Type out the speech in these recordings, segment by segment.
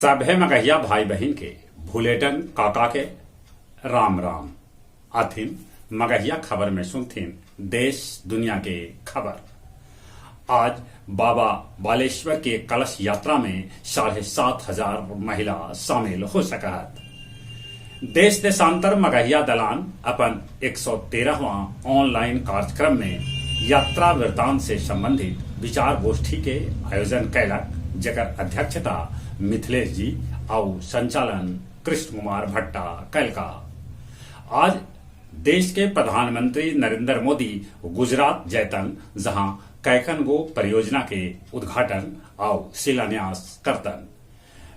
सभे मगहिया भाई बहन के भुलेटन काका के राम राम आथिन मगहिया खबर में सुनथिन देश दुनिया के खबर। आज बाबा बालेश्वर के कलश यात्रा में 7,500 महिला शामिल हो सकत। देश देशांतर मगहिया दलान अपन 113वां ऑनलाइन कार्यक्रम में यात्रा वृतांत से संबंधित विचार गोष्ठी के आयोजन कैलक, जकर अध्यक्षता मिथिलेश जी और संचालन कृष्ण कुमार भट्टा कैलका। आज देश के प्रधानमंत्री नरेंद्र मोदी गुजरात जैतन, जहां कैकन गो परियोजना के उद्घाटन और शिलान्यास करतन।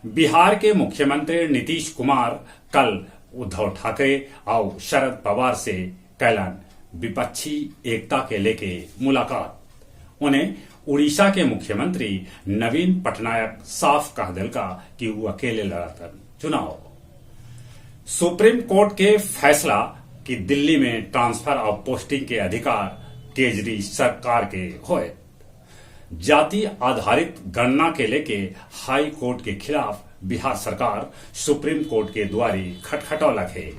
बिहार के मुख्यमंत्री नीतीश कुमार कल उद्धव ठाकरे और शरद पवार से कैलन विपक्षी एकता के लेके मुलाकात। उन्हें उड़ीसा के मुख्यमंत्री नवीन पटनायक साफ कह दिलका कि वो अकेले लड़तन चुनाव। सुप्रीम कोर्ट के फैसला कि दिल्ली में ट्रांसफर और पोस्टिंग के अधिकार केजरी सरकार के होए। जाति आधारित गणना के लेके हाई कोर्ट के खिलाफ बिहार सरकार सुप्रीम कोर्ट के द्वारी खटखटौलक है।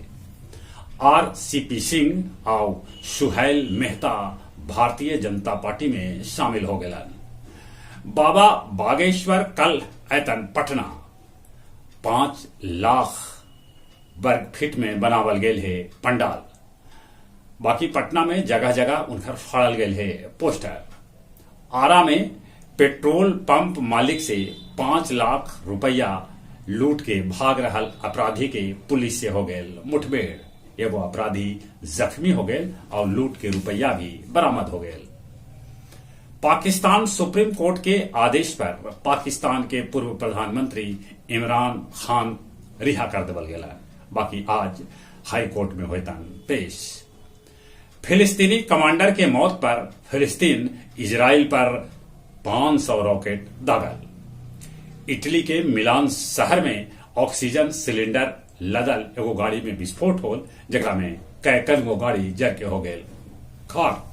आर.सी.पी. सिंह और सुहैल मेहता भारतीय जनता पार्टी में शामिल हो गए। बाबा बागेश्वर कल ऐतन पटना 5 लाख वर्ग फीट में बनावल गेल है पंडाल। बाकी पटना में जगह जगह उनकर फाड़ल गेल है पोस्टर। आरा में पेट्रोल पंप मालिक से 5 लाख रुपया लूट के भाग रहल अपराधी के पुलिस से हो गए मुठभेड़। एगो अपराधी जख्मी हो गए और लूट के रुपया भी बरामद हो गए। पाकिस्तान सुप्रीम कोर्ट के आदेश पर पाकिस्तान के पूर्व प्रधानमंत्री इमरान खान रिहा कर देवल गेला। बाकी आज हाई कोर्ट में होतन पेश। फिलिस्तीनी कमांडर के मौत पर फिलिस्तीन इजराइल पर 500 रॉकेट दागल। इटली के मिलान शहर में ऑक्सीजन सिलेंडर लदल एगो गाड़ी में विस्फोट होल, जगह में कैकन गो गाड़ी जर के हो गए खाक।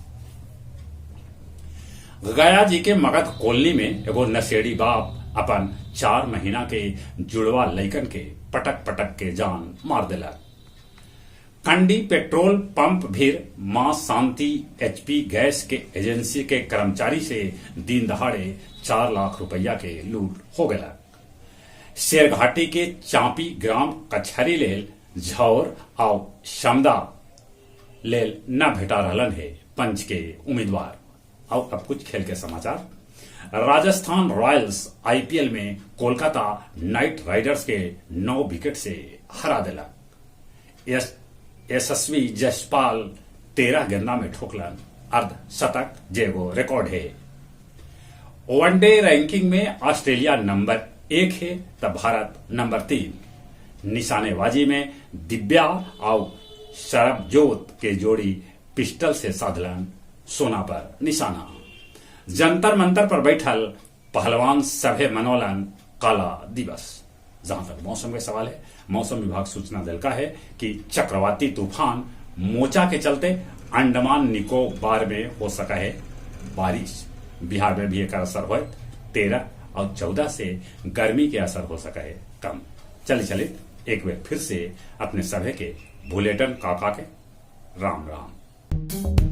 गया जी के मगध कॉलोनी में एगो नशेड़ी बाप अपन 4 महीना के जुड़वा लइकन के पटक पटक के जान मार दिलक। कंडी पेट्रोल पंप भीर मां शांति एचपी गैस के एजेंसी के कर्मचारी से दिन दहाड़े 4 लाख रुपया के लूट हो गया। शेरघाटी के चांपी ग्राम कचहरी लेल झौर और शमदा लेल न भेटा रहलन है पंच के उम्मीदवार। और अब कुछ खेल के समाचार। राजस्थान रॉयल्स आईपीएल में कोलकाता नाइट राइडर्स के 9 विकेट से हरा दिलक। यशस्वी जसपाल 13 गेंदा में ठोकलन अर्धशतक, जेगो रिकॉर्ड है। वनडे रैंकिंग में ऑस्ट्रेलिया नंबर 1 है तब भारत नंबर 3। निशानेबाजी में दिव्या और सरबजोत के जोड़ी पिस्टल से साधलन सोना पर निशाना। जंतर मंतर पर बैठल पहलवान सभे मनोलन काला दिवस। जहां तक मौसम का सवाल है, मौसम विभाग सूचना दिलका है कि चक्रवाती तूफान मोचा के चलते अंडमान निकोबार में हो सका है बारिश। बिहार में भी एक असर हो 13 और 14 से गर्मी के असर हो सका है कम। चलित एक बार फिर से अपने सभे के बुलेटिन काका के राम राम।